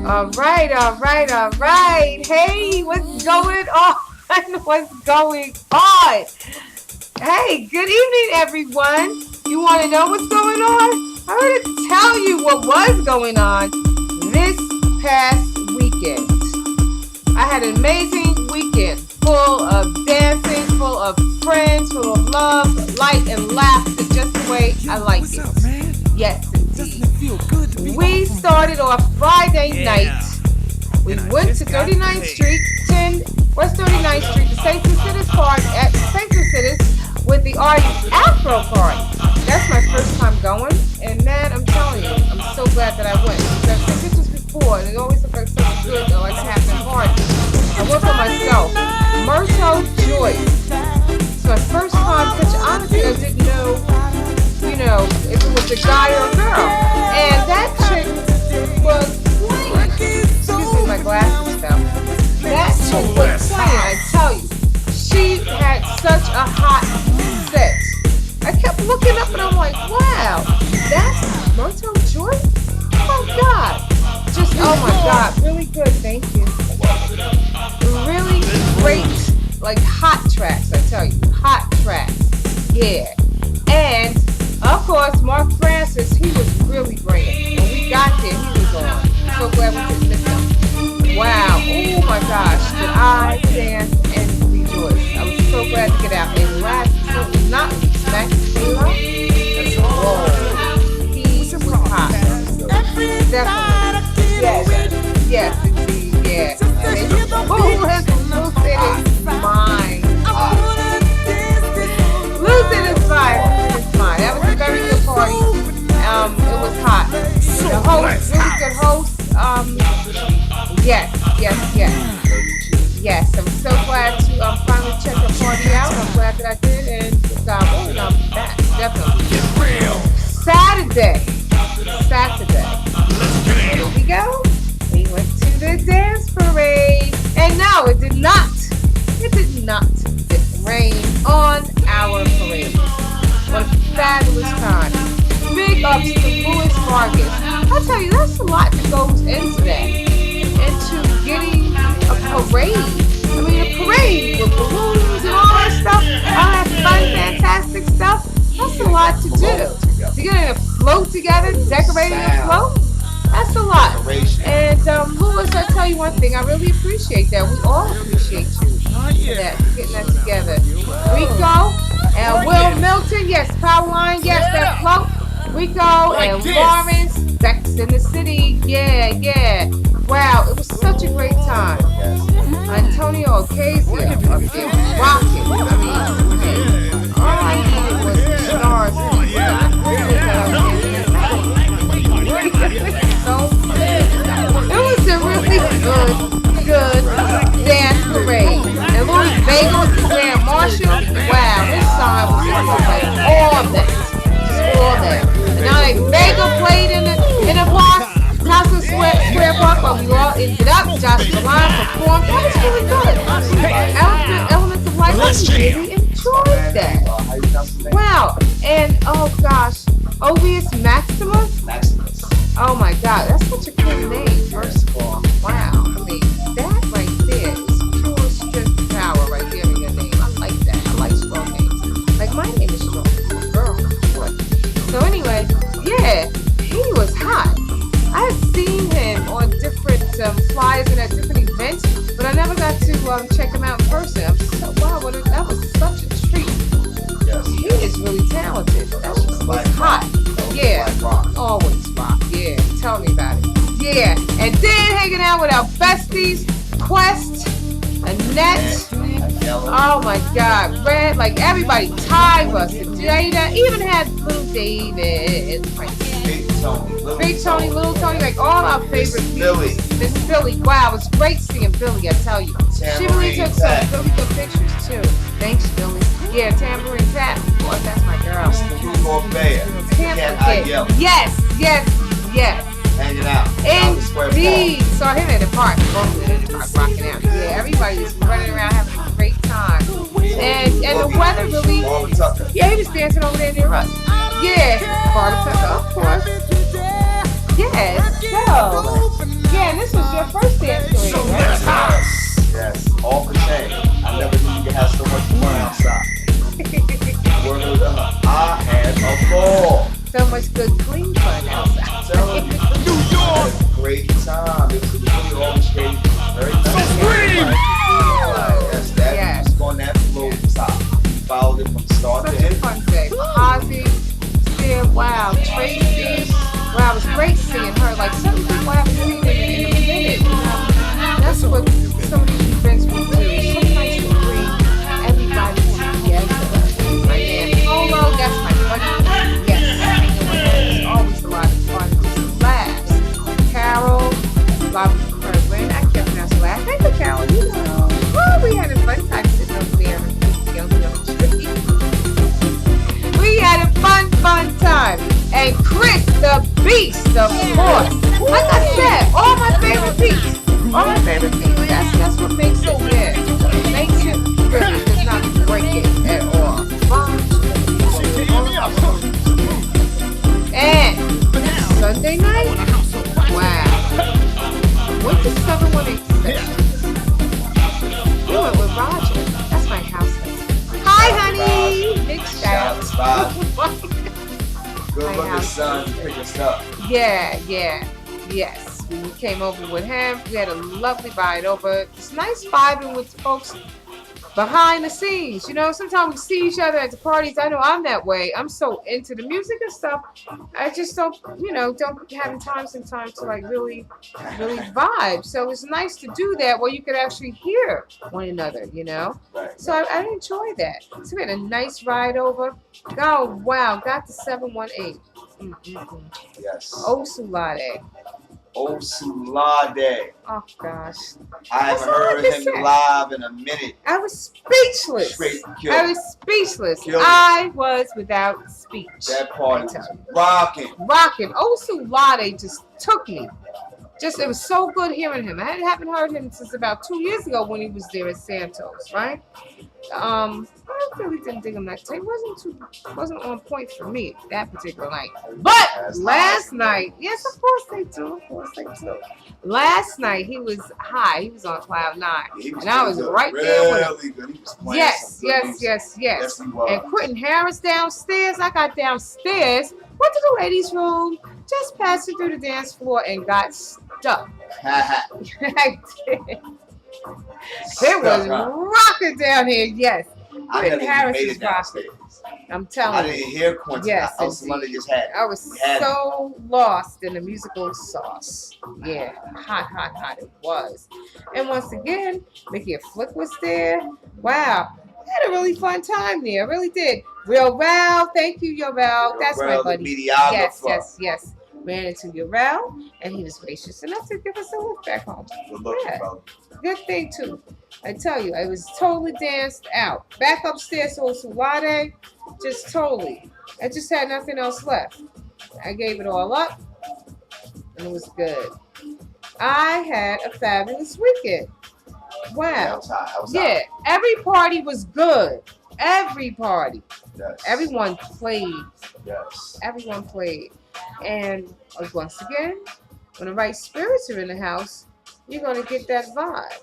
All right. Hey, what's going on? What's going on? Hey, good evening, everyone. You want to know what's going on? I'm going to tell you what was going on this past weekend. I had an amazing weekend full of dancing, full of friends, full of love, light, and laughter, just the way I like it. Yes, indeed. We started off Friday night. We went to 39th Street, West 39th Street, the St. Lucida's Park at St. Lucida's with the artist Afro Party. That's my first time going, and man, I'm telling you, I'm so glad that I went. I've seen pictures before, and it always looks like such a good, like happening party. I went for myself. Myrtle Joyce. It's my first time picture. Honestly, I didn't know, if it was a guy or a girl. And that chick was excuse me, my glasses fell. That chick was playing, I tell you. She had such a hot set. I kept looking up and I'm like, wow, that's Myrtle Joyce? Oh God. Just, oh my God, really good, thank you. Really great, like hot tracks, I tell you. Hot tracks. Yeah. And of course, Mark Francis, he was really great. When we got there, he was on. So glad we could miss him. Wow. Oh my gosh. Did I dance and rejoice. I was so glad to get out. And last but not least, Max Taylor. Whoa. He was hot. Definitely. Yes, indeed. Yeah. Who has losing his mind? Losing his mind. That was a very good party. It was hot. The host, really good host. Yes. I'm so glad to finally check the party out. I'm glad that I did, and I'm back. Definitely. Saturday. Here we go. We went to the dance parade, and no, it did not rain on our parade. What a fabulous time. Big ups to Louis Vargas. I'll tell you, that's a lot that goes into that. Into getting a parade. I mean, a parade with balloons and all that stuff. All that fun, fantastic stuff. That's a lot to do. To get a float together, decorating a float, that's a lot. And Louis, I tell you one thing, I really appreciate that. We all appreciate you for that, getting that together. Rico and Will Milton, yes, Powerline, yes, that float. Rico and Lawrence, Sex in the City, yeah. Wow, it was such a great time. Antonio Ocasio up there rocking. I mean, all I needed was the stars. It was a really good dance parade. And Louis Vega was the Grand Marshal. Wow, his song was like all that. And now like Vega played in the block, House Square Park, but we all ended up. Josh Milan performed. That was really good. Elements of Life, I really enjoyed that. Wow. And oh gosh, Ovius Maximus. Oh my God, that's such a cool name, first of all. Wow. I mean, that right there is pure strength and power right there in your name. I like that. I like strong names. Like my name is strong. Girl, boy. So anyway, yeah, he was hot. I had seen him on different flyers and at different events, but I never got to check him out in person. I'm so, wow, that was such a treat. Yes. He is really talented. That's just hot. Yeah, always rock. Yeah, tell me about it. Yeah, and then hanging out with our besties, Quest, Annette. Oh my God, Red, like everybody, Ty was it, Jada, even had Little David, Big Tony, Little Tony, like all our favorite people. Miss Billy, wow, it was great seeing Billy, I tell you. She really took some really good pictures too. Thanks, Billy. Yeah, Tambourine Pat, boy, that's my girl. Yes. Hanging out. Indeed. Saw him at the park. Rocking out. Yeah, everybody's running around having a great time. And the weather really. Yeah, he was dancing over there near us. Yeah, Barbara Tucker, of course. Yes. So. Yeah, and this was was your first dance career, right? Yes, all for shame. I never knew you could have so much fun outside. Word up, I had a ball. So much good, clean fun outside. I'm telling you, New York, a great time. It was really orchestrated, very nice. Yes, that was on that flow top. Followed it from start to end. Fun day. Ozzy, Sid, wow, Tracy. Wow, it was great seeing her. Like some people I haven't seen in a minute. You know? That's what some of these events will do. It's so nice to bring everybody together. My man Polo, that's my buddy. Yes, hanging with him is always a lot of fun. It's laughs. Carol, love her when I kept us laughing. Thank you, Carol. You know, well, we had a fun time sitting over there on the tree. We had a fun time. And Chris the Beast, of course. Like I said, all my favorite beats. All my favorite beats. That's what makes it good. Makes it really does not break it at all. And Sunday night, wow. Went to 718. We went with Roger. That's my house. Hi, honey. Big shout out. Good looking son to pick us up. Yeah. Yes. We came over with him. We had a lovely ride over. It's nice vibing with folks behind the scenes. You know, sometimes we see each other at the parties. I know I'm that way. I'm so into the music and stuff. I just don't have time sometimes to like really vibe. So it's nice to do that where you could actually hear one another, you know. Right. So I enjoy that. So we had a nice ride over. Oh wow, got the 718. Yes. Osulade. Osulade. Oh gosh. I haven't heard him live in a minute. I was speechless. I was speechless. I was without speech. That party was rocking. Osulade just took me. It was so good hearing him. I haven't heard him since about 2 years ago when he was there at Santos, right? I really didn't dig him that time. It wasn't on point for me that particular night. But last night, yes, of course they do. Last night he was high. He was on cloud 9, and I was right there with him. Good. He was playing Yes. Yes, he was. And Quentin Harris downstairs. I got downstairs, went to the ladies' room, just passed it through the dance floor, and got stuck. I did. It was rocking down here. Yes. I never even made it downstairs. I'm telling you. I didn't hear Quentin. Yes, House Monday just had it. I was so lost in the musical sauce. Yeah, hot it was. And once again, Mickey Flick was there. Wow. I had a really fun time there. I really did. Real Val. Thank you, Yorel. That's my buddy. Yes. Ran into Yorel, and he was gracious enough to give us a lift back home. Good thing, too. I tell you, I was totally danced out. Back upstairs to Osulade, just totally. I just had nothing else left. I gave it all up, and it was good. I had a fabulous weekend. Wow. Yeah, every party was good. Every party. Yes. Everyone played. Yes. Everyone played. And once again, when the right spirits are in the house, you're going to get that vibe.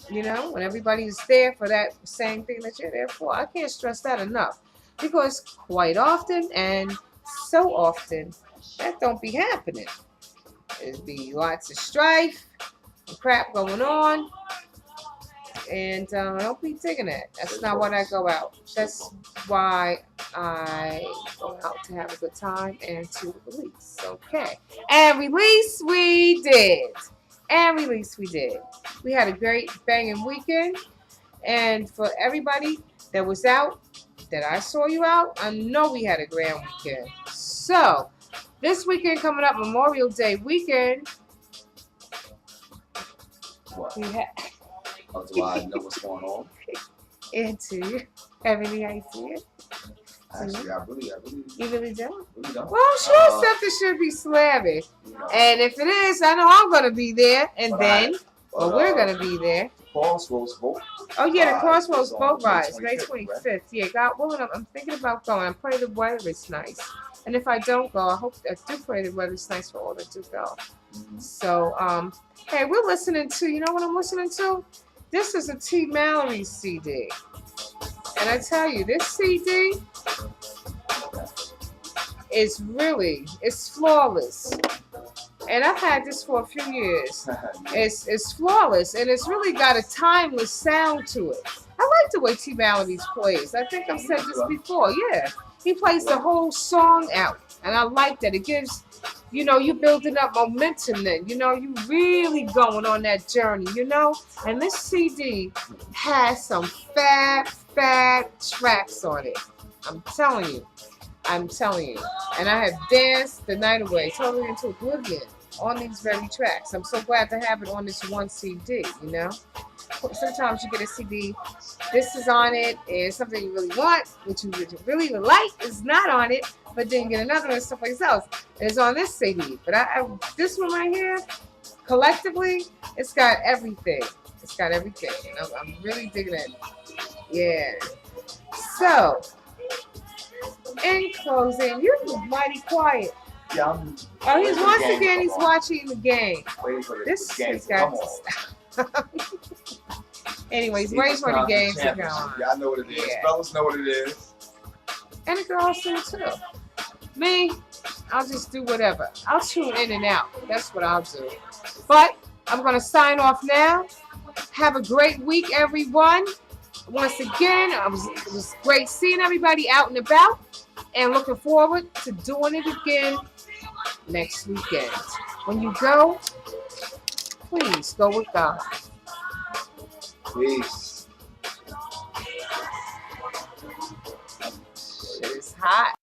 You know, when everybody's there for that same thing that you're there for. I can't stress that enough. Because quite often and so often, that don't be happening. There's be lots of strife and crap going on. And I don't be digging it. That's not what I go out. That's why I go out to have a good time and to release. Okay. And release we did. We had a great banging weekend. And for everybody that was out, that I saw you out, I know we had a grand weekend. So, this weekend coming up, Memorial Day weekend. What? We had... Do I know what's going on? And do you have any idea? Actually, I really You really don't? Really don't. Well, I'm sure something should be slamming. You know, And if it is, I know I'm going to be there. And but then But we're going to be there. Crossroads boat. Oh, yeah, the Crossroads boat ride, May 25th. Right? Yeah, God willing, I'm thinking about going. I pray the weather is nice. And if I don't go, I do pray the weather is nice for all that do go. So, hey, we're listening to, you know what I'm listening to? This is a T. Mallory CD. And I tell you, this CD is really, it's flawless. And I've had this for a few years. It's flawless, and it's really got a timeless sound to it. I like the way T. Mallory plays. I think I've said this before. Yeah, he plays the whole song out, and I like that. It gives, you know, you building up momentum then. You know, you really going on that journey, you know? And this CD has some fat tracks on it. I'm telling you. And I have danced the night away, totally into oblivion on these very tracks. I'm so glad to have it on this one CD, you know? Sometimes you get a CD, this is on it, and something you really want, which you really like, is not on it, but then you get another one and stuff like else. And it's on this CD. But this one right here, collectively, it's got everything. It's got everything. And I'm really digging it. Yeah. So, in closing, you're mighty quiet. Yeah, once again, he's watching the game. This has got to stop. Anyways, waiting for the game to go on. Yeah, I know what it is. Yeah. Fellas know what it is. And the girls do too. Me, I'll just do whatever. I'll tune in and out. That's what I'll do. But I'm going to sign off now. Have a great week, everyone. Once again, it was great seeing everybody out and about. And looking forward to doing it again next weekend. When you go, please go with God. Peace. Shit is hot.